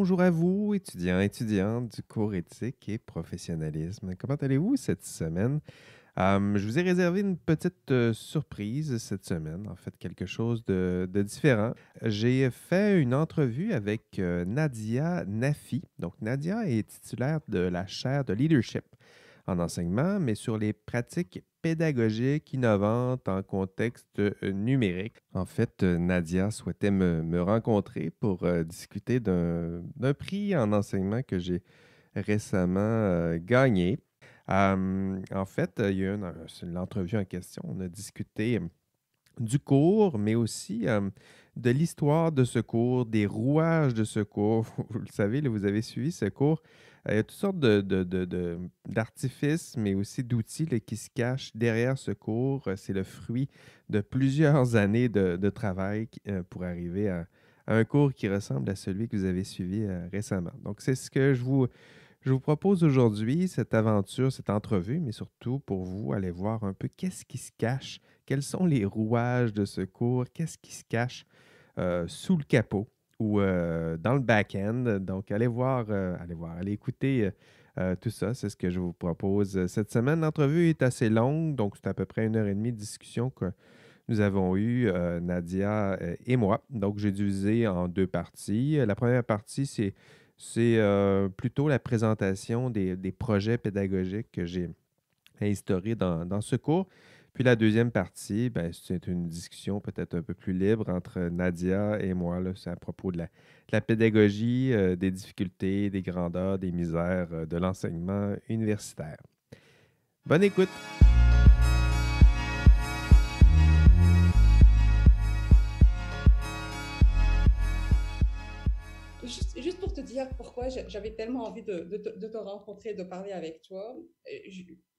Bonjour à vous, étudiants, étudiantes du cours éthique et professionnalisme. Comment allez-vous cette semaine? Je vous ai réservé une petite surprise cette semaine, en fait, quelque chose de différent. J'ai fait une entrevue avec Nadia Nafi. Donc, Nadia est titulaire de la chaire de leadership en enseignement, mais sur les pratiques pédagogiques innovantes en contexte numérique. En fait, Nadia souhaitait me rencontrer pour discuter d'un prix en enseignement que j'ai récemment gagné. En fait, il y a eu c'est l'entrevue en question. On a discuté du cours, mais aussi de l'histoire de ce cours, des rouages de ce cours. Vous le savez, là, vous avez suivi ce cours. Il y a toutes sortes d'artifices, mais aussi d'outils là, qui se cachent derrière ce cours. C'est le fruit de plusieurs années de travail pour arriver à un cours qui ressemble à celui que vous avez suivi récemment. Donc, c'est ce que je vous propose aujourd'hui, cette aventure, cette entrevue, mais surtout pour vous, aller voir un peu qu'est-ce qui se cache, quels sont les rouages de ce cours, qu'est-ce qui se cache sous le capot ou dans le back-end. Donc, allez écouter tout ça. C'est ce que je vous propose cette semaine. L'entrevue est assez longue, donc c'est à peu près 1 heure et demie de discussion que nous avons eue, Nadia et moi. Donc, j'ai divisé en deux parties. La première partie, c'est plutôt la présentation des projets pédagogiques que j'ai instaurés dans ce cours. Puis la deuxième partie, ben, c'est une discussion peut-être un peu plus libre entre Nadia et moi. Là. C'est à propos de la pédagogie, des difficultés, des grandeurs, des misères de l'enseignement universitaire. Bonne écoute! Juste pour te dire pourquoi j'avais tellement envie de te rencontrer, de parler avec toi,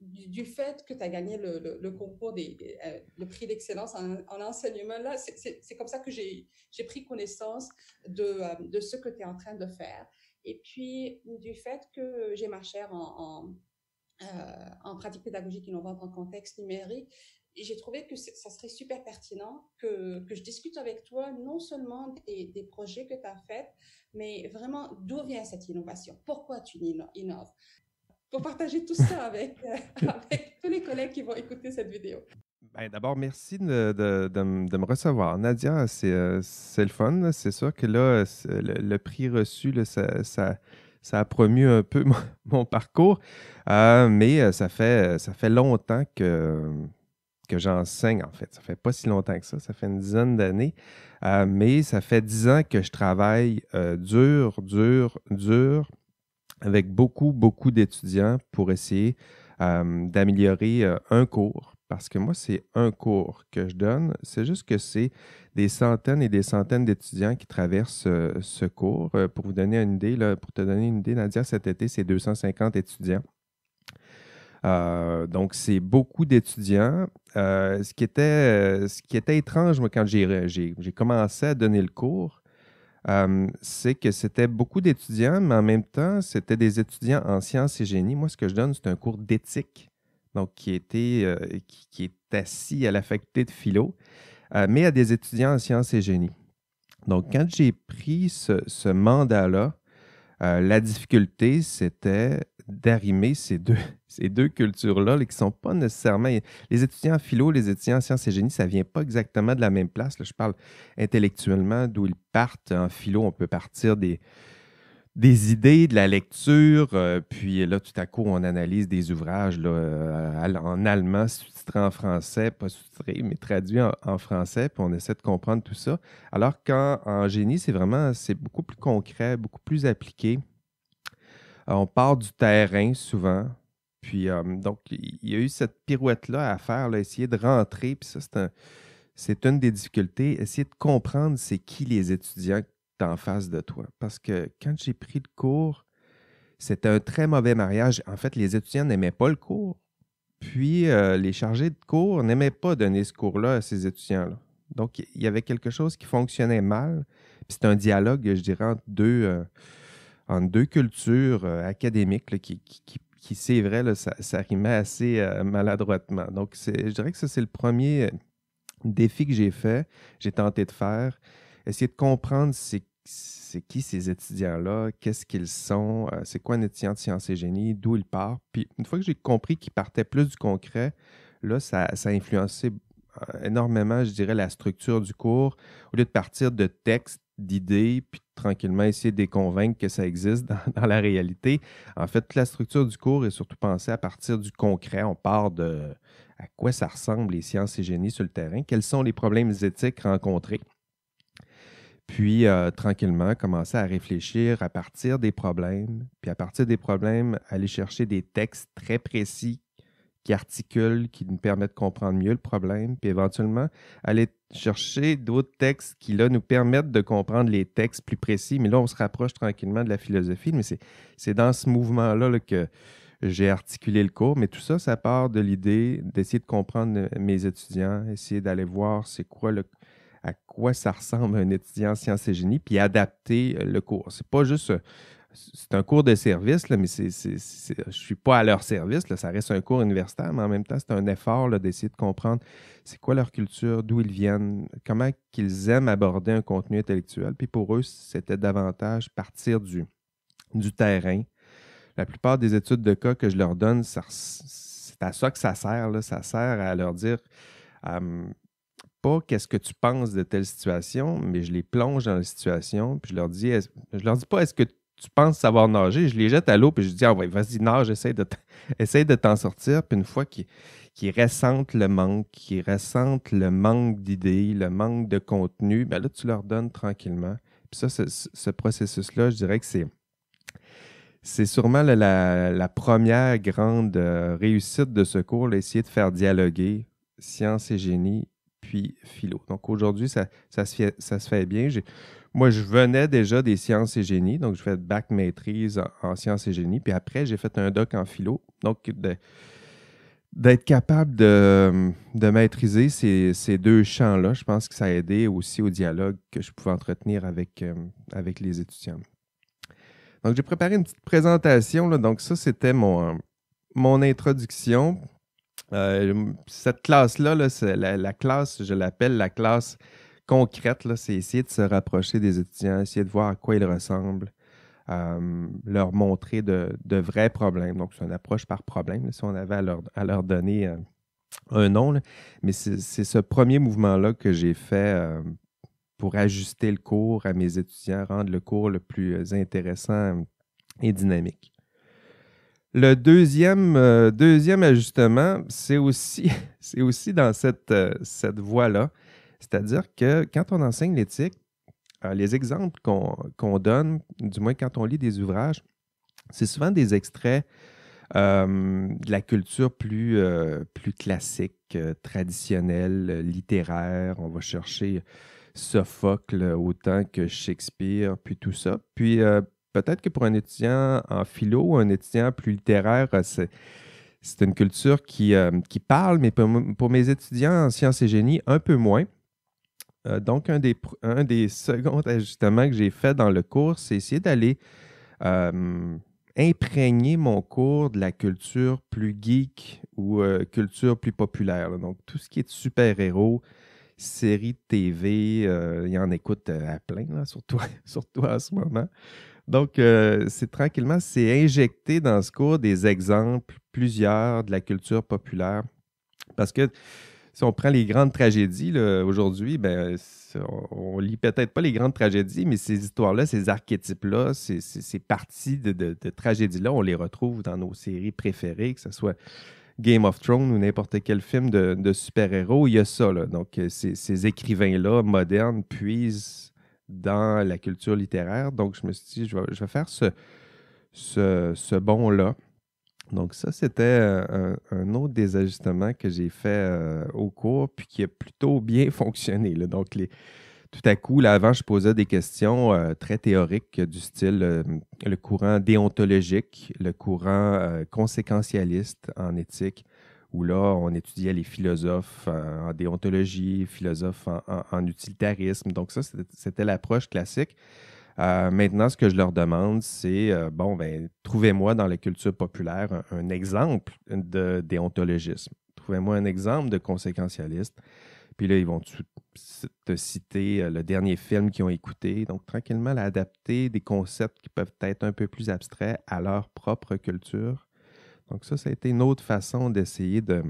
du fait que tu as gagné le concours le prix d'excellence en enseignement, là, c'est comme ça que j'ai pris connaissance de ce que tu es en train de faire. Et puis, du fait que j'ai ma chaire en pratique pédagogique innovante en contexte numérique, j'ai trouvé que ça serait super pertinent que je discute avec toi non seulement des projets que tu as faits, mais vraiment d'où vient cette innovation, pourquoi tu innoves, pour partager tout ça avec tous les collègues qui vont écouter cette vidéo. Ben, d'abord, merci de me recevoir. Nadia, c'est le fun. Là. C'est sûr que là, le prix reçu, là, ça a promu un peu mon parcours. Mais ça fait longtemps que j'enseigne, en fait. Ça fait pas si longtemps que ça fait une dizaine d'années. Mais ça fait 10 ans que je travaille dur avec beaucoup d'étudiants pour essayer d'améliorer un cours. Parce que moi, c'est un cours que je donne. C'est juste que c'est des centaines et des centaines d'étudiants qui traversent ce cours. Pour vous donner une idée, là, pour te donner une idée, Nadia, cet été, c'est 250 étudiants. Donc, c'est beaucoup d'étudiants. Ce qui était étrange, moi, quand j'ai commencé à donner le cours, c'est que c'était beaucoup d'étudiants, mais en même temps, c'était des étudiants en sciences et génie. Moi, ce que je donne, c'est un cours d'éthique, donc qui est assis à la faculté de philo, mais à des étudiants en sciences et génie. Donc, quand j'ai pris ce mandat-là, la difficulté, c'était d'arrimer ces deux cultures-là, là, qui ne sont pas nécessairement. Les étudiants en philo, les étudiants en sciences et génie, ça ne vient pas exactement de la même place. Là, je parle intellectuellement, d'où ils partent. En philo, on peut partir des idées, de la lecture, puis là, tout à coup, on analyse des ouvrages là, en allemand, sous-titrés en français, pas sous-titrés, mais traduits en français, puis on essaie de comprendre tout ça. Alors qu'en génie, c'est beaucoup plus concret, beaucoup plus appliqué. On part du terrain souvent. Puis, donc, il y a eu cette pirouette-là à faire, là, essayer de rentrer. Puis ça, c'est une des difficultés. Essayer de comprendre c'est qui les étudiants que tu as en face de toi. Parce que quand j'ai pris le cours, c'était un très mauvais mariage. En fait, les étudiants n'aimaient pas le cours. Puis, les chargés de cours n'aimaient pas donner ce cours-là à ces étudiants-là. Donc, il y avait quelque chose qui fonctionnait mal. Puis, c'est un dialogue, je dirais, entre deux cultures académiques là, qui, c'est vrai, là, ça rimait assez maladroitement. Donc, je dirais que ça, c'est le premier défi que j'ai tenté de faire. Essayer de comprendre c'est c'est qui ces étudiants-là, qu'est-ce qu'ils sont, c'est quoi un étudiant de sciences et génie, d'où il part. Puis une fois que j'ai compris qu'il partait plus du concret, là, ça a influencé énormément, je dirais, la structure du cours. Au lieu de partir de textes, d'idées, puis tranquillement essayer de les convaincre que ça existe dans la réalité, en fait, toute la structure du cours est surtout pensée à partir du concret. On part de à quoi ça ressemble les sciences et génies sur le terrain, quels sont les problèmes éthiques rencontrés. Puis, tranquillement, commencer à réfléchir à partir des problèmes, puis à partir des problèmes, aller chercher des textes très précis qui articulent, qui nous permettent de comprendre mieux le problème, puis éventuellement, aller chercher d'autres textes qui, là, nous permettent de comprendre les textes plus précis. Mais là, on se rapproche tranquillement de la philosophie, mais c'est dans ce mouvement-là là, que j'ai articulé le cours. Mais tout ça, ça part de l'idée d'essayer de comprendre mes étudiants, essayer d'aller voir c'est quoi à quoi ça ressemble un étudiant en sciences et génie, puis adapter le cours. C'est pas juste c'est un cours de service, là, mais je ne suis pas à leur service. Là, ça reste un cours universitaire, mais en même temps, c'est un effort là, d'essayer de comprendre c'est quoi leur culture, d'où ils viennent, comment qu'ils aiment aborder un contenu intellectuel. Puis pour eux, c'était davantage partir du terrain. La plupart des études de cas que je leur donne, c'est à ça que ça sert. Là. Ça sert à leur dire pas qu'est-ce que tu penses de telle situation, mais je les plonge dans la situation, puis je leur dis pas est-ce que tu penses savoir nager, je les jette à l'eau, puis je dis ouais, vas-y, nage, essaye de t'en sortir. Puis une fois qu'ils ressentent le manque, qu'ils ressentent le manque d'idées, le manque de contenu, bien là, tu leur donnes tranquillement. Puis ça, ce processus-là, je dirais que c'est sûrement la première grande réussite de ce cours, là, essayer de faire dialoguer sciences et génie puis philo. Donc aujourd'hui, ça se fait bien. Moi, je venais déjà des sciences et génie, donc je fais bac maîtrise en sciences et génie, puis après, j'ai fait un doc en philo. Donc, d'être capable de maîtriser ces deux champs-là, je pense que ça a aidé aussi au dialogue que je pouvais entretenir avec les étudiants. Donc, j'ai préparé une petite présentation, là. Donc ça, c'était mon introduction. Cette classe-là, là, la classe, je l'appelle la classe concrète, là, c'est essayer de se rapprocher des étudiants, essayer de voir à quoi ils ressemblent, leur montrer de vrais problèmes. Donc, c'est une approche par problème, là, si on avait à leur donner un nom. Là. Mais c'est ce premier mouvement-là que j'ai fait pour ajuster le cours à mes étudiants, rendre le cours le plus intéressant et dynamique. Le deuxième ajustement, c'est aussi dans cette voie-là. C'est-à-dire que quand on enseigne l'éthique, les exemples qu'on donne, du moins quand on lit des ouvrages, c'est souvent des extraits de la culture plus classique, traditionnelle, littéraire. On va chercher Sophocle autant que Shakespeare, puis tout ça. Puis peut-être que pour un étudiant en philo ou un étudiant plus littéraire, c'est une culture qui parle, mais pour mes étudiants en sciences et génie, un peu moins. Donc, un des seconds ajustements que j'ai fait dans le cours, c'est essayer d'aller imprégner mon cours de la culture plus geek ou culture plus populaire. Là. Donc, tout ce qui est de super-héros, séries de TV, il y en écoute à plein, là, surtout en ce moment. Donc, c'est injecté dans ce cours des exemples, plusieurs de la culture populaire. Parce que si on prend les grandes tragédies là, aujourd'hui, ben, on lit peut-être pas les grandes tragédies, mais ces histoires-là, ces archétypes-là, ces parties de tragédies-là, on les retrouve dans nos séries préférées, que ce soit Game of Thrones ou n'importe quel film de super-héros, il y a ça. Là. Donc, ces écrivains-là modernes puisent dans la culture littéraire. Donc, je me suis dit, je vais faire ce bond-là. Donc, ça, c'était un autre des ajustements que j'ai fait au cours, puis qui a plutôt bien fonctionné. Là. Donc, tout à coup, là, avant, je posais des questions très théoriques du style le courant déontologique, le courant conséquentialiste en éthique, où là, on étudiait les philosophes en déontologie, philosophes en utilitarisme. Donc, ça, c'était l'approche classique. Maintenant, ce que je leur demande, c'est, trouvez-moi dans la culture populaire un exemple de déontologisme. Trouvez-moi un exemple de conséquentialiste. Puis là, ils vont te citer le dernier film qu'ils ont écouté. Donc, tranquillement, adapter des concepts qui peuvent être un peu plus abstraits à leur propre culture. Donc, ça a été une autre façon d'essayer de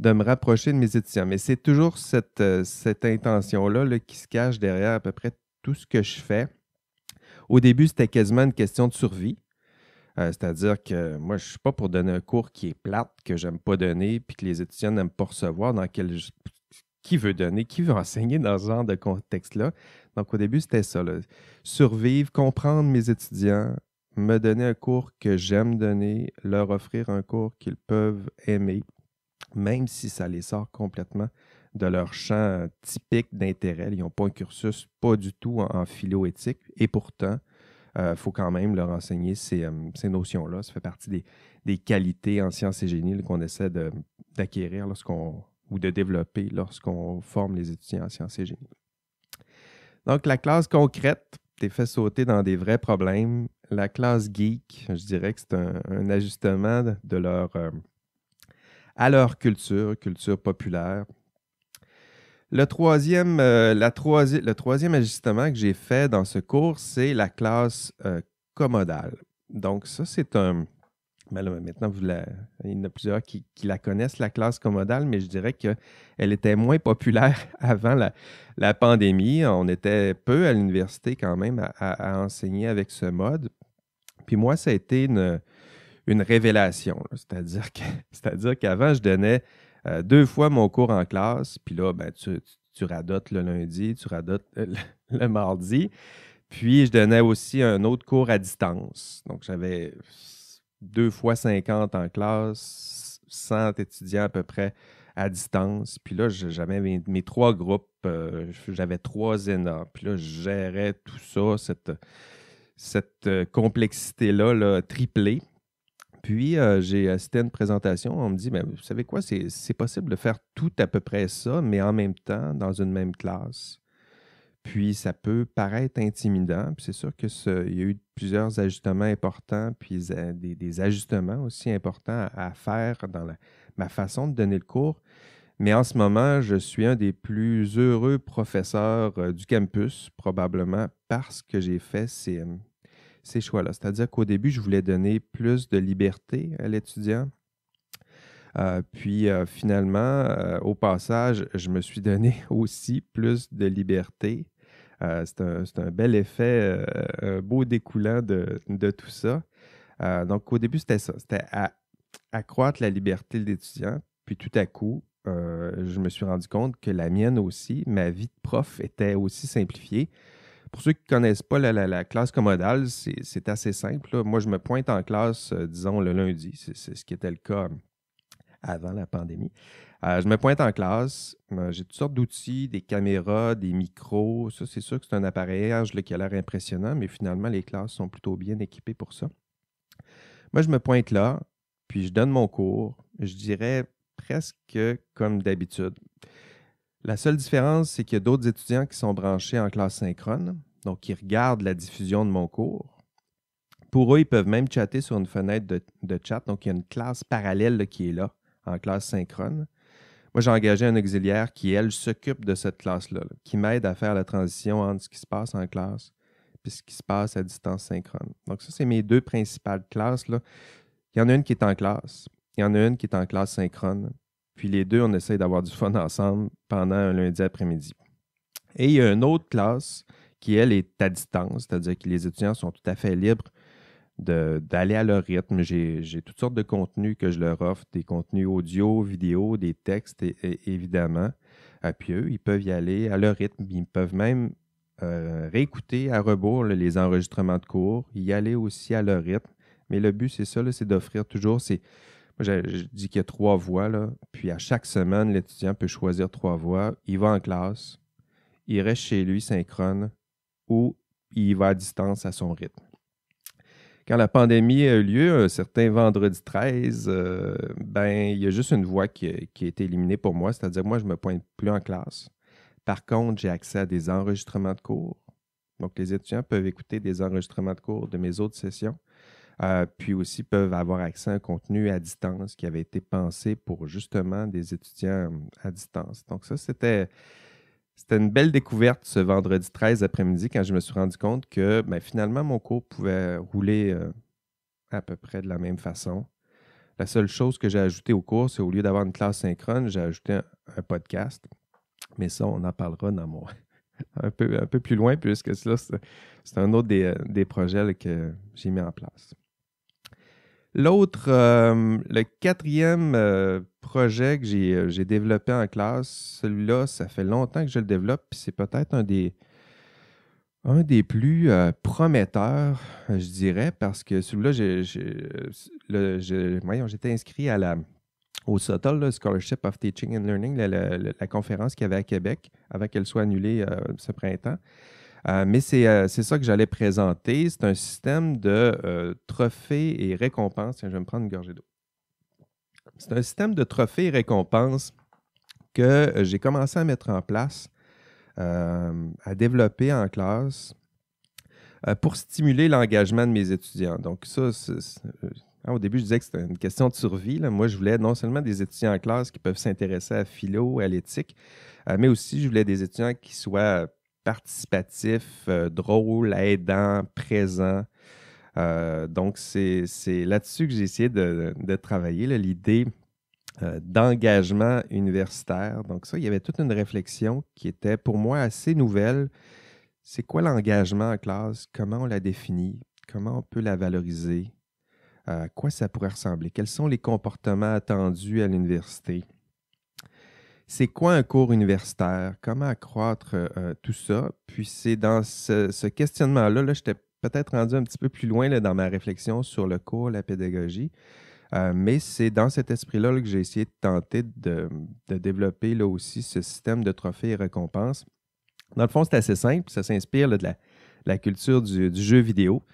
me rapprocher de mes étudiants. Mais c'est toujours cette intention-là là, qui se cache derrière à peu près tout ce que je fais. Au début, c'était quasiment une question de survie. C'est-à-dire que moi, je ne suis pas pour donner un cours qui est plate, que j'aime pas donner, puis que les étudiants n'aiment pas recevoir, qui veut donner, qui veut enseigner dans ce genre de contexte-là. Donc, au début, c'était ça, là. Survivre, comprendre mes étudiants, me donner un cours que j'aime donner, leur offrir un cours qu'ils peuvent aimer, même si ça les sort complètement de leur champ typique d'intérêt. Ils n'ont pas un cursus pas du tout en philo-éthique, et pourtant, il faut quand même leur enseigner ces notions-là. Ça fait partie des qualités en sciences et génie là, qu'on essaie d'acquérir ou de développer lorsqu'on forme les étudiants en sciences et génie. Donc, la classe concrète t'es fait sauter dans des vrais problèmes. La classe geek, je dirais que c'est un ajustement à leur culture populaire. Le troisième ajustement que j'ai fait dans ce cours, c'est la classe commodale. Donc, ça, c'est un. Ben là, maintenant, il y en a plusieurs qui la connaissent, la classe commodale, mais je dirais qu'elle était moins populaire avant la pandémie. On était peu à l'université quand même à enseigner avec ce mode. Puis moi, ça a été une révélation. C'est-à-dire qu'avant, je donnais 2 fois mon cours en classe, puis là, ben, tu radotes le lundi, tu radotes le mardi. Puis, je donnais aussi un autre cours à distance. Donc, j'avais 2 fois 50 en classe, 100 étudiants à peu près à distance. Puis là, j'avais mes 3 groupes, j'avais 3 ENA. Puis là, je gérais tout ça, cette complexité-là là, triplée. Puis, j'ai assisté à une présentation. On me dit, ben, vous savez quoi, c'est possible de faire tout à peu près ça, mais en même temps, dans une même classe. Puis, ça peut paraître intimidant. Puis, c'est sûr qu'il y a eu plusieurs ajustements importants, puis des ajustements aussi importants à faire dans ma façon de donner le cours. Mais en ce moment, je suis un des plus heureux professeurs du campus, probablement parce que j'ai fait ces choix-là. C'est-à-dire qu'au début, je voulais donner plus de liberté à l'étudiant. Puis finalement, au passage, je me suis donné aussi plus de liberté. C'est un bel effet, un beau découlant de tout ça. Donc au début, c'était ça. C'était accroître la liberté de l'étudiant. Puis tout à coup, je me suis rendu compte que la mienne aussi, ma vie de prof était aussi simplifiée. Pour ceux qui ne connaissent pas la classe commodale, c'est assez simple, là. Moi, je me pointe en classe, disons, le lundi. C'est ce qui était le cas avant la pandémie. Je me pointe en classe. J'ai toutes sortes d'outils, des caméras, des micros. Ça, c'est sûr que c'est un appareillage là, qui a l'air impressionnant, mais finalement, les classes sont plutôt bien équipées pour ça. Moi, je me pointe là, puis je donne mon cours. Je dirais presque comme d'habitude. La seule différence, c'est qu'il y a d'autres étudiants qui sont branchés en classe synchrone, donc qui regardent la diffusion de mon cours. Pour eux, ils peuvent même chatter sur une fenêtre de chat. Donc, il y a une classe parallèle là, qui est là, en classe synchrone. Moi, j'ai engagé un auxiliaire qui, elle, s'occupe de cette classe-là, là, qui m'aide à faire la transition entre ce qui se passe en classe et ce qui se passe à distance synchrone. Donc, ça, c'est mes 2 principales classes, là. Il y en a une qui est en classe. Il y en a une qui est en classe synchrone. Puis les 2, on essaie d'avoir du fun ensemble pendant un lundi après-midi. Et il y a une autre classe qui, elle, est à distance, c'est-à-dire que les étudiants sont tout à fait libres d'aller à leur rythme. J'ai toutes sortes de contenus que je leur offre, des contenus audio, vidéo, des textes, évidemment. Puis eux, ils peuvent y aller à leur rythme. Ils peuvent même réécouter à rebours là, les enregistrements de cours, y aller aussi à leur rythme. Mais le but, c'est ça, là, c'est d'offrir toujours moi, je dis qu'il y a 3 voies, là, puis à chaque semaine, l'étudiant peut choisir 3 voies. Il va en classe, il reste chez lui synchrone ou il va à distance à son rythme. Quand la pandémie a eu lieu, un certain vendredi 13, ben, il y a juste une voie qui a été éliminée pour moi, c'est-à-dire moi, je ne me pointe plus en classe. Par contre, j'ai accès à des enregistrements de cours. Donc, les étudiants peuvent écouter des enregistrements de cours de mes autres sessions. Puis aussi peuvent avoir accès à un contenu à distance qui avait été pensé pour justement des étudiants à distance. Donc ça, c'était C'était une belle découverte ce vendredi 13 après-midi quand je me suis rendu compte que finalement, mon cours pouvait rouler à peu près de la même façon. La seule chose que j'ai ajoutée au cours, c'est au lieu d'avoir une classe synchrone, j'ai ajouté un podcast. Mais ça, on en parlera dans mon un peu plus loin, puisque là, c'est un autre des projets là, que j'ai mis en place. L'autre, le quatrième projet que j'ai développé en classe, celui-là, ça fait longtemps que je le développe, puis c'est peut-être un des plus prometteurs, je dirais, parce que celui-là, j'étais inscrit au SOTL, le Scholarship of Teaching and Learning, la conférence qu'il y avait à Québec, avant qu'elle soit annulée ce printemps. Mais c'est ça que j'allais présenter. C'est un système de trophées et récompenses. Tiens, je vais me prendre une gorgée d'eau. C'est un système de trophées et récompenses que j'ai commencé à mettre en place, à développer en classe pour stimuler l'engagement de mes étudiants. Donc ça, au début, je disais que c'était une question de survie. Là. Moi, je voulais non seulement des étudiants en classe qui peuvent s'intéresser à philo, à l'éthique, mais aussi je voulais des étudiants qui soient participatifs, drôles, aidants, présents. Donc, c'est là-dessus que j'ai essayé de travailler, là, l'idée d'engagement universitaire. Donc ça, il y avait toute une réflexion qui était pour moi assez nouvelle. C'est quoi l'engagement en classe? Comment on la définit? Comment on peut la valoriser? À quoi ça pourrait ressembler? Quels sont les comportements attendus à l'université? C'est quoi un cours universitaire? Comment accroître tout ça? Puis c'est dans ce questionnement-là, là, j'étais peut-être rendu un petit peu plus loin là, dans ma réflexion sur le cours, la pédagogie, mais c'est dans cet esprit-là là, que j'ai essayé de tenter de développer là aussi ce système de trophées et récompenses. Dans le fond, c'est assez simple. Ça s'inspire là, de la culture du jeu vidéo.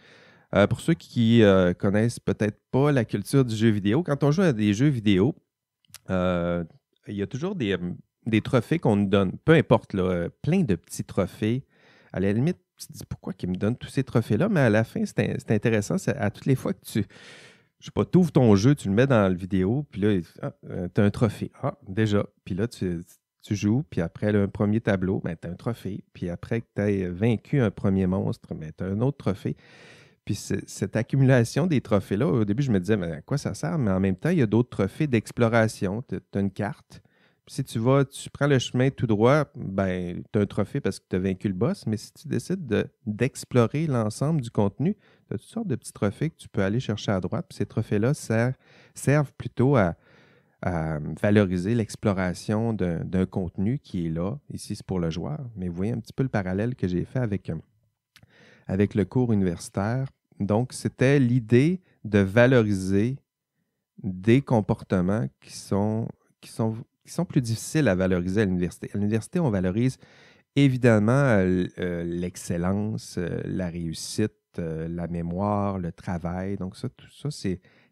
Pour ceux qui connaissent peut-être pas la culture du jeu vidéo, quand on joue à des jeux vidéo, il y a toujours des trophées qu'on nous donne, peu importe, là, plein de petits trophées. À la limite, tu te dis pourquoi ils me donnent tous ces trophées-là, mais à la fin, c'est intéressant. À toutes les fois que je sais pas, tu ouvres ton jeu, tu le mets dans la vidéo, puis là, tu as un trophée. Ah, déjà. Puis là, tu joues, puis après un premier tableau, tu as un trophée. Puis après que tu aies vaincu un premier monstre, tu as un autre trophée. Puis cette accumulation des trophées-là, au début, je me disais, mais à quoi ça sert? Mais en même temps, il y a d'autres trophées d'exploration. Tu as une carte. Puis si tu prends le chemin tout droit, tu as un trophée parce que tu as vaincu le boss. Mais si tu décides d'explorer l'ensemble du contenu, tu as toutes sortes de petits trophées que tu peux aller chercher à droite. Puis ces trophées-là servent plutôt à valoriser l'exploration d'un contenu qui est là. Ici, c'est pour le joueur. Mais vous voyez un petit peu le parallèle que j'ai fait avec le cours universitaire. Donc, c'était l'idée de valoriser des comportements qui sont plus difficiles à valoriser à l'université. À l'université, on valorise évidemment l'excellence, la réussite, la mémoire, le travail. Donc, tout ça,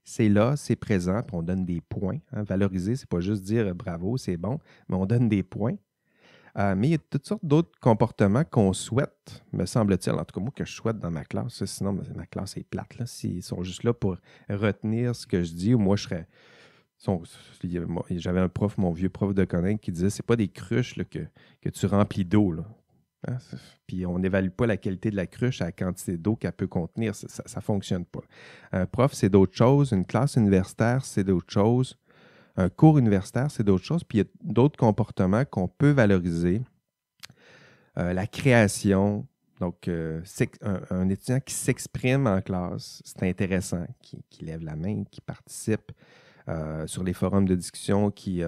c'est là, c'est présent, puis on donne des points. Hein. Valoriser, c'est pas juste dire bravo, c'est bon, mais on donne des points. Mais il y a toutes sortes d'autres comportements qu'on souhaite, me semble-t-il, en tout cas moi, que je souhaite dans ma classe. Sinon, ma classe est plate. Là, s'ils sont juste là pour retenir ce que je dis, ou moi, je serais... J'avais un prof, mon vieux prof de connect, qui disait « c'est pas des cruches là, que tu remplis d'eau. Là. Hein? Puis on n'évalue pas la qualité de la cruche à la quantité d'eau qu'elle peut contenir. Ça ne fonctionne pas. Un prof, c'est d'autres choses. Une classe universitaire, c'est d'autres choses. Un cours universitaire, c'est d'autres choses. Puis il y a d'autres comportements qu'on peut valoriser. La création, donc un étudiant qui s'exprime en classe, c'est intéressant, qui lève la main, qui participe sur les forums de discussion, qui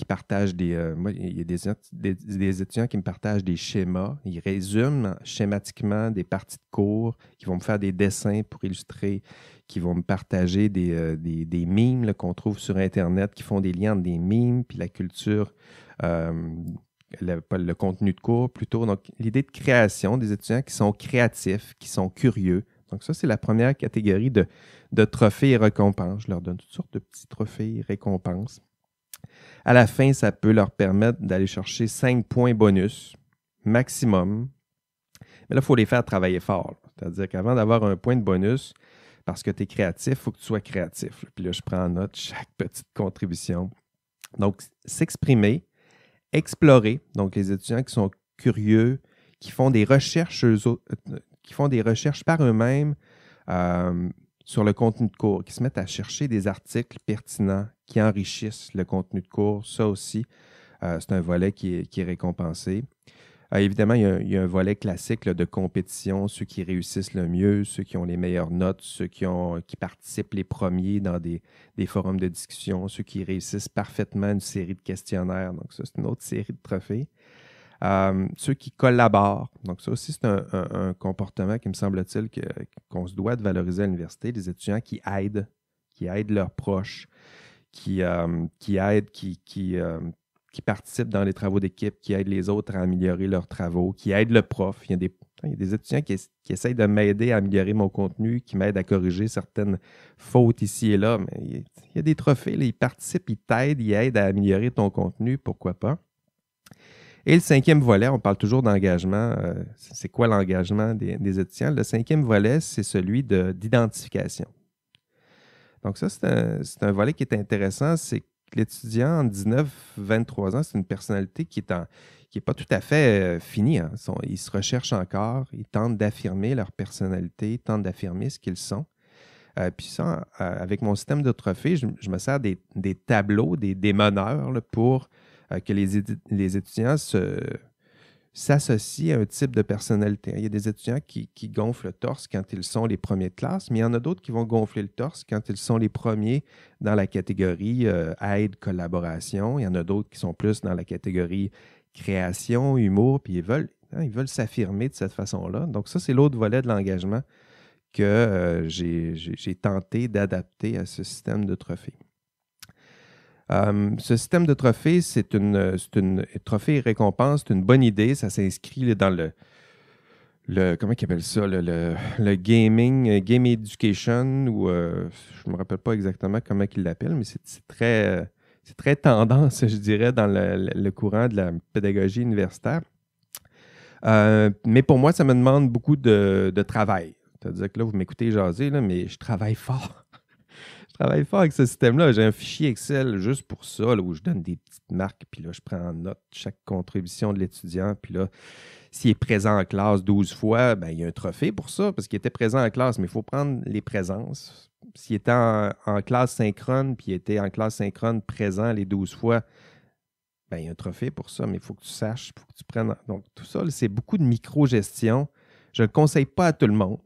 partagent moi, il y a des étudiants qui me partagent des schémas. Ils résument schématiquement des parties de cours, qui vont me faire des dessins pour illustrer, qui vont me partager des mimes là, qu'on trouve sur Internet, qui font des liens entre des mimes, puis la culture, le contenu de cours plutôt. Donc, l'idée de création des étudiants qui sont créatifs, qui sont curieux. Donc, ça, c'est la première catégorie de trophées et récompenses. Je leur donne toutes sortes de petits trophées et récompenses. À la fin, ça peut leur permettre d'aller chercher 5 points bonus maximum. Mais là, il faut les faire travailler fort. C'est-à-dire qu'avant d'avoir un point de bonus, parce que tu es créatif, il faut que tu sois créatif. Puis là, je prends en note chaque petite contribution. Donc, s'exprimer, explorer, donc les étudiants qui sont curieux, qui font des recherches, qui font des recherches par eux-mêmes sur le contenu de cours, qui se mettent à chercher des articles pertinents qui enrichissent le contenu de cours. Ça aussi, c'est un volet qui est récompensé. Évidemment, il y a un volet classique là, de compétition, ceux qui réussissent le mieux, ceux qui ont les meilleures notes, ceux qui participent les premiers dans des forums de discussion, ceux qui réussissent parfaitement une série de questionnaires. Donc, ça, c'est une autre série de trophées. Ceux qui collaborent. Donc, ça aussi, c'est un comportement qui me semble-t-il qu'on se doit de valoriser à l'université. Les étudiants qui aident leurs proches, qui participent dans les travaux d'équipe, qui aident les autres à améliorer leurs travaux, qui aident le prof. Il y a des étudiants qui essayent de m'aider à améliorer mon contenu, qui m'aident à corriger certaines fautes ici et là. Mais il y a des trophées, là, ils participent, ils t'aident, ils aident à améliorer ton contenu, pourquoi pas. Et le 5e volet, on parle toujours d'engagement. C'est quoi l'engagement des étudiants? Le 5e volet, c'est celui d'identification. Donc ça, c'est un volet qui est intéressant. C'est que l'étudiant en 19-23 ans, c'est une personnalité qui est pas tout à fait finie. Hein. Ils se recherchent encore, ils tentent d'affirmer leur personnalité, ils tentent d'affirmer ce qu'ils sont. Puis ça, avec mon système de trophées, je me sers des tableaux, des meneurs là, pour que les étudiants s'associent à un type de personnalité. Il y a des étudiants qui gonflent le torse quand ils sont les premiers de classe, mais il y en a d'autres qui vont gonfler le torse quand ils sont les premiers dans la catégorie aide, collaboration. Il y en a d'autres qui sont plus dans la catégorie création, humour, puis ils veulent s'affirmer de cette façon-là. Donc ça, c'est l'autre volet de l'engagement que j'ai tenté d'adapter à ce système de trophées. Ce système de trophées, c'est une trophée et récompense, c'est une bonne idée. Ça s'inscrit dans le comment ils appellent ça, le gaming, game education, ou je ne me rappelle pas exactement comment ils l'appellent, mais c'est très tendance, je dirais, dans le courant de la pédagogie universitaire. Mais pour moi, ça me demande beaucoup de travail. C'est-à-dire que là, vous m'écoutez jaser, là, mais je travaille fort. Je travaille fort avec ce système-là. J'ai un fichier Excel juste pour ça, là, où je donne des petites marques, puis là, je prends en note chaque contribution de l'étudiant. Puis là, s'il est présent en classe 12 fois, ben, il y a un trophée pour ça, parce qu'il était présent en classe, mais il faut prendre les présences. S'il était en classe synchrone, puis il était en classe synchrone présent les 12 fois, ben, il y a un trophée pour ça, mais il faut que tu saches, il faut que tu prennes. Donc, tout ça, là, c'est beaucoup de micro-gestion. Je ne le conseille pas à tout le monde.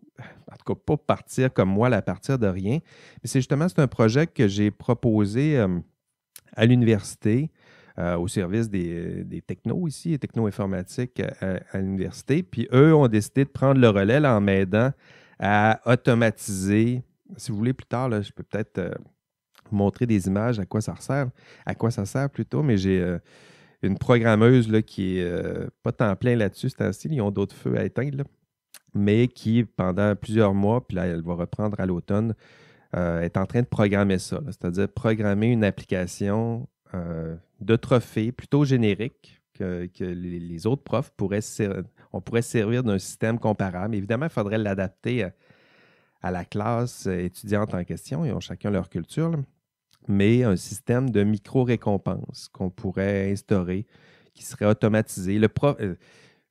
En tout cas, pas partir comme moi, à partir de rien. Mais c'est un projet que j'ai proposé à l'université, au service des technos ici, les techno-informatiques à l'université. Puis eux ont décidé de prendre le relais là, en m'aidant à automatiser. Si vous voulez, plus tard, là, je peux peut-être vous montrer des images à quoi ça sert plutôt, mais j'ai une programmeuse là, qui est pas temps plein là-dessus, c'est ainsi, ils ont d'autres feux à éteindre, là, mais qui, pendant plusieurs mois, puis là, elle va reprendre à l'automne, est en train de programmer ça, là, c'est-à-dire programmer une application de trophée plutôt générique que les autres profs on pourrait servir d'un système comparable. Évidemment, il faudrait l'adapter à la classe étudiante en question. Ils ont chacun leur culture, là, mais un système de micro-récompenses qu'on pourrait instaurer, qui serait automatisé.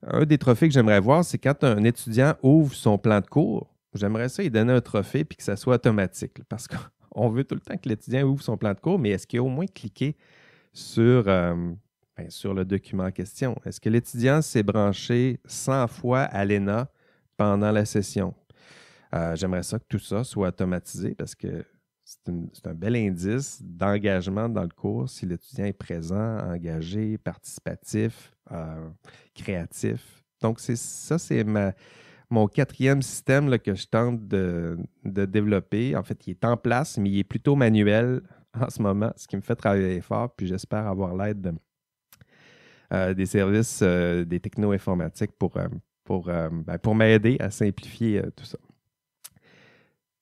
Un des trophées que j'aimerais voir, c'est quand un étudiant ouvre son plan de cours, j'aimerais ça lui donner un trophée puis que ça soit automatique, là, parce qu'on veut tout le temps que l'étudiant ouvre son plan de cours, mais est-ce qu'il a au moins cliqué sur le document en question? Est-ce que l'étudiant s'est branché 100 fois à l'ENA pendant la session? J'aimerais ça que tout ça soit automatisé parce que c'est un bel indice d'engagement dans le cours si l'étudiant est présent, engagé, participatif, créatif. Donc, c'est mon 4e système là, que je tente de développer. En fait, il est en place, mais il est plutôt manuel en ce moment, ce qui me fait travailler fort, puis j'espère avoir l'aide des services des techno-informatiques pour m'aider à simplifier tout ça.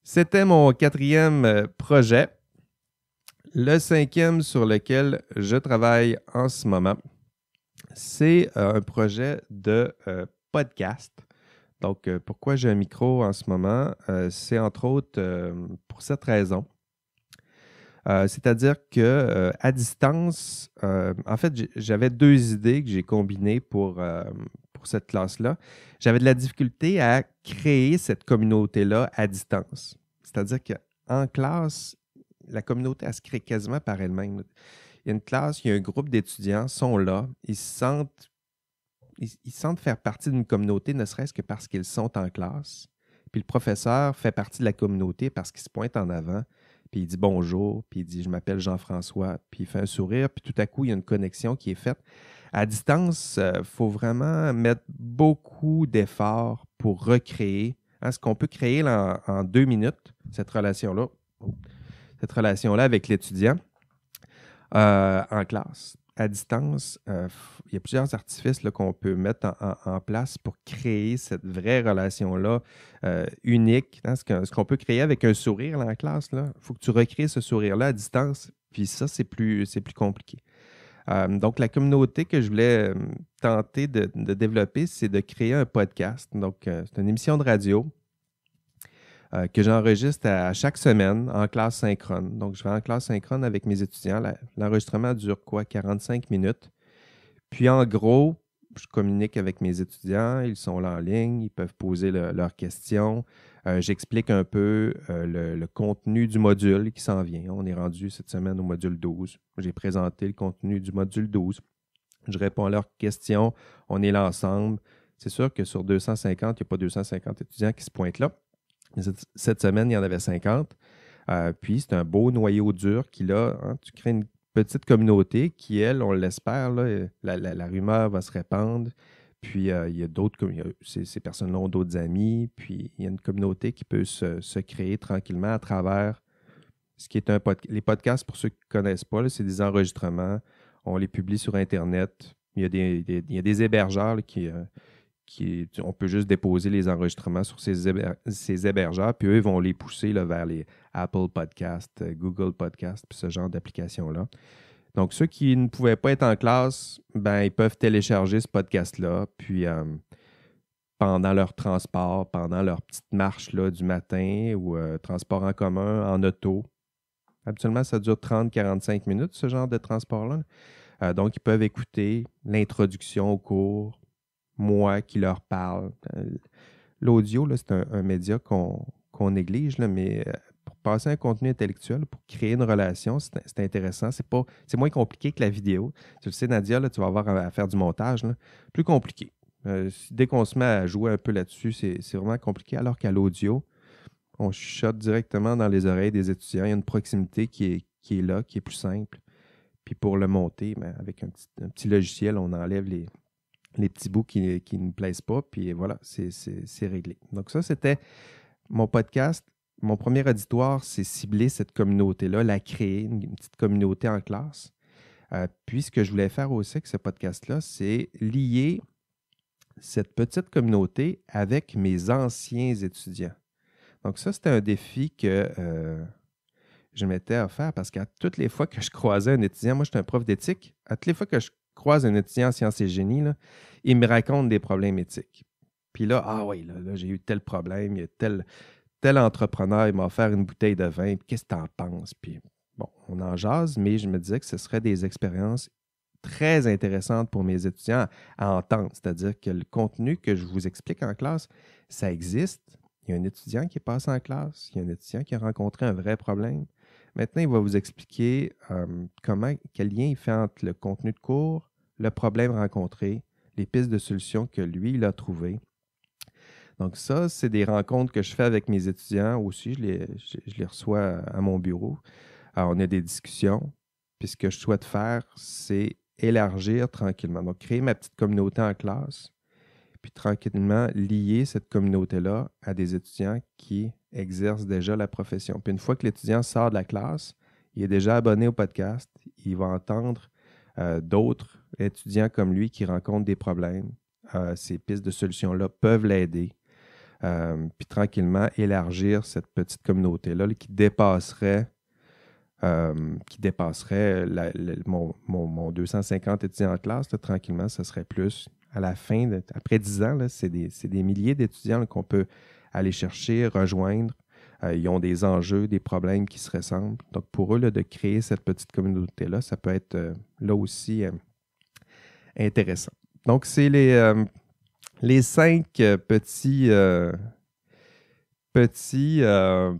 C'était mon 4e projet. Le 5e sur lequel je travaille en ce moment, c'est un projet de podcast. Donc, pourquoi j'ai un micro en ce moment? C'est entre autres pour cette raison. C'est-à-dire que à distance, en fait, j'avais deux idées que j'ai combinées pour cette classe-là. J'avais de la difficulté à créer cette communauté-là à distance. C'est-à-dire qu'en classe, la communauté, elle se crée quasiment par elle-même. Il y a une classe, il y a un groupe d'étudiants, sont là, ils sentent faire partie d'une communauté, ne serait-ce que parce qu'ils sont en classe. Puis le professeur fait partie de la communauté parce qu'il se pointe en avant, puis il dit bonjour, puis il dit je m'appelle Jean-François, puis il fait un sourire, puis tout à coup, il y a une connexion qui est faite. À distance, il faut vraiment mettre beaucoup d'efforts pour recréer ce qu'on peut créer là, en 2 minutes, cette relation-là. Cette relation-là avec l'étudiant en classe. À distance, il y a plusieurs artifices là, qu'on peut mettre en place pour créer cette vraie relation-là unique. Hein, ce qu'on peut créer avec un sourire là, en classe, il faut que tu recrées ce sourire-là à distance. Puis ça, c'est plus compliqué. Donc, la communauté que je voulais tenter de développer, c'est de créer un podcast. Donc, c'est une émission de radio que j'enregistre à chaque semaine en classe synchrone. Donc, je vais en classe synchrone avec mes étudiants. L'enregistrement dure quoi? 45 minutes. Puis, en gros, je communique avec mes étudiants. Ils sont là en ligne. Ils peuvent poser leurs questions. J'explique un peu le contenu du module qui s'en vient. On est rendu cette semaine au module 12. J'ai présenté le contenu du module 12. Je réponds à leurs questions. On est là ensemble. C'est sûr que sur 250, il n'y a pas 250 étudiants qui se pointent là. Cette semaine, il y en avait 50. Puis, c'est un beau noyau dur qui, là, tu crées une petite communauté qui, elle, on l'espère, là, la rumeur va se répandre. Puis, il y a d'autres, ces personnes-là ont d'autres amis. Puis, il y a une communauté qui peut se créer tranquillement à travers ce qui est les podcasts, pour ceux qui ne connaissent pas, c'est des enregistrements. On les publie sur Internet. Il y a des hébergeurs là, on peut juste déposer les enregistrements sur ces hébergeurs, puis eux ils vont les pousser là, vers les Apple Podcasts, Google Podcasts, puis ce genre d'applications-là. Donc, ceux qui ne pouvaient pas être en classe, ben, ils peuvent télécharger ce podcast-là, puis pendant leur transport, pendant leur petite marche là, du matin ou transport en commun, en auto. Habituellement, ça dure 30-45 minutes, ce genre de transport-là. Donc, ils peuvent écouter l'introduction au cours, moi qui leur parle. L'audio, là, c'est un média qu'on néglige, là, mais pour passer un contenu intellectuel, pour créer une relation, c'est intéressant. C'est moins compliqué que la vidéo. Tu le sais, Nadia, là, tu vas avoir à faire du montage. Là. Plus compliqué. Dès qu'on se met à jouer un peu là-dessus, c'est vraiment compliqué, alors qu'à l'audio, on chuchote directement dans les oreilles des étudiants. Il y a une proximité qui est là, qui est plus simple. Puis pour le monter, ben, avec un petit logiciel, on enlève les petits bouts qui ne nous plaisent pas, puis voilà, c'est réglé. Donc ça, c'était mon podcast. Mon premier auditoire, c'est cibler cette communauté-là, la créer, une petite communauté en classe. Puis ce que je voulais faire aussi avec ce podcast-là, c'est lier cette petite communauté avec mes anciens étudiants. Donc ça, c'était un défi que je m'étais offert parce qu'à toutes les fois que je croisais un étudiant, moi, j'étais un prof d'éthique, à toutes les fois que je croise un étudiant en sciences et génie, là, il me raconte des problèmes éthiques. Puis là, ah oui, là j'ai eu tel problème, il y a tel entrepreneur, il m'a offert une bouteille de vin, puis qu'est-ce que tu en penses? Puis bon, on en jase, mais je me disais que ce serait des expériences très intéressantes pour mes étudiants à entendre. C'est-à-dire que le contenu que je vous explique en classe, ça existe. Il y a un étudiant qui est passé en classe, il y a un étudiant qui a rencontré un vrai problème. Maintenant, il va vous expliquer quel lien il fait entre le contenu de cours, le problème rencontré, les pistes de solutions que lui, il a trouvées. Donc ça, c'est des rencontres que je fais avec mes étudiants aussi. Je les reçois à mon bureau. Alors, on a des discussions. Puis ce que je souhaite faire, c'est élargir tranquillement. Donc, créer ma petite communauté en classe, puis tranquillement lier cette communauté-là à des étudiants qui exercent déjà la profession. Puis une fois que l'étudiant sort de la classe, il est déjà abonné au podcast, il va entendre d'autres étudiants comme lui qui rencontrent des problèmes. Ces pistes de solutions-là peuvent l'aider. Puis tranquillement élargir cette petite communauté-là là, qui dépasserait mon 250 étudiants en classe. Là, tranquillement, ce serait plus. À la fin, après 10 ans, là, c'est des milliers d'étudiants là, qu'on peut aller chercher, rejoindre. Ils ont des enjeux, des problèmes qui se ressemblent. Donc, pour eux, là, de créer cette petite communauté-là, ça peut être là aussi intéressant. Donc, c'est les 5 petits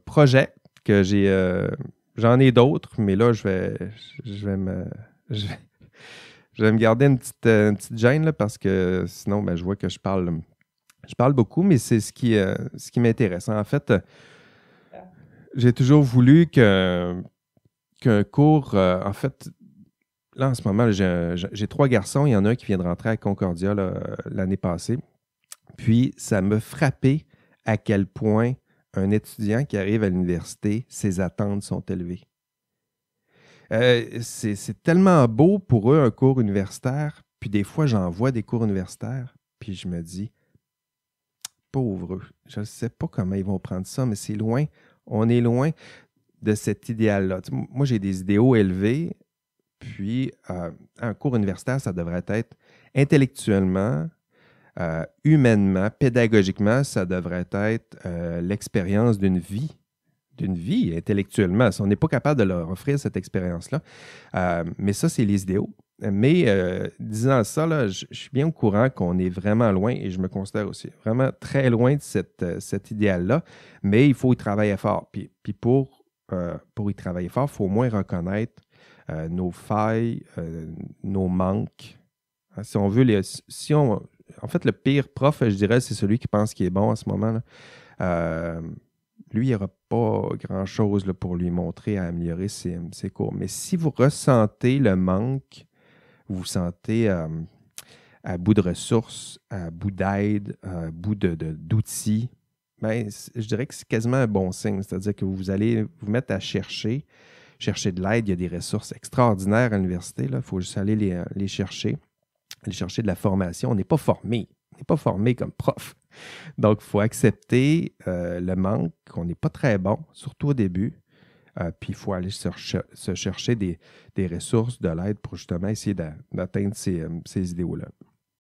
projets que j'en ai d'autres, mais là, je vais me, je vais, je vais me garder une petite gêne là, parce que sinon, ben, je vois que je parle beaucoup, mais c'est ce qui m'intéresse. En fait, j'ai toujours voulu qu'un cours, en fait, là, en ce moment, j'ai 3 garçons. Il y en a un qui vient de rentrer à Concordia là, l'année passée. Puis, ça m'a frappé à quel point un étudiant qui arrive à l'université, ses attentes sont élevées. C'est tellement beau pour eux, un cours universitaire. Puis, des fois, j'en vois des cours universitaires. Puis, je me dis, pauvres eux, je ne sais pas comment ils vont prendre ça, mais c'est loin. On est loin de cet idéal-là. Tu sais, moi, j'ai des idéaux élevés. Puis, un cours universitaire, ça devrait être intellectuellement, humainement, pédagogiquement, ça devrait être l'expérience d'une vie intellectuellement. Si on n'est pas capable de leur offrir cette expérience-là. Mais ça, c'est les idéaux. Mais disant ça, là, je suis bien au courant qu'on est vraiment loin et je me considère aussi vraiment très loin de cet idéal-là. Mais il faut y travailler fort. Puis pour y travailler fort, il faut au moins reconnaître nos failles, nos manques. Si on veut, en fait, le pire prof, je dirais, c'est celui qui pense qu'il est bon à ce moment-là. Lui, il n'y aura pas grand-chose là, pour lui montrer à améliorer ses cours. Mais si vous ressentez le manque, vous vous sentez à bout de ressources, à bout d'aide, à bout d'outils, ben, je dirais que c'est quasiment un bon signe. C'est-à-dire que vous allez vous mettre à chercher de l'aide. Il y a des ressources extraordinaires à l'université. Il faut juste aller les chercher, aller chercher de la formation. On n'est pas formé. On n'est pas formé comme prof. Donc, il faut accepter le manque, qu'on n'est pas très bon, surtout au début. Puis, il faut aller se chercher des ressources, de l'aide pour justement essayer d'atteindre ces idéaux-là.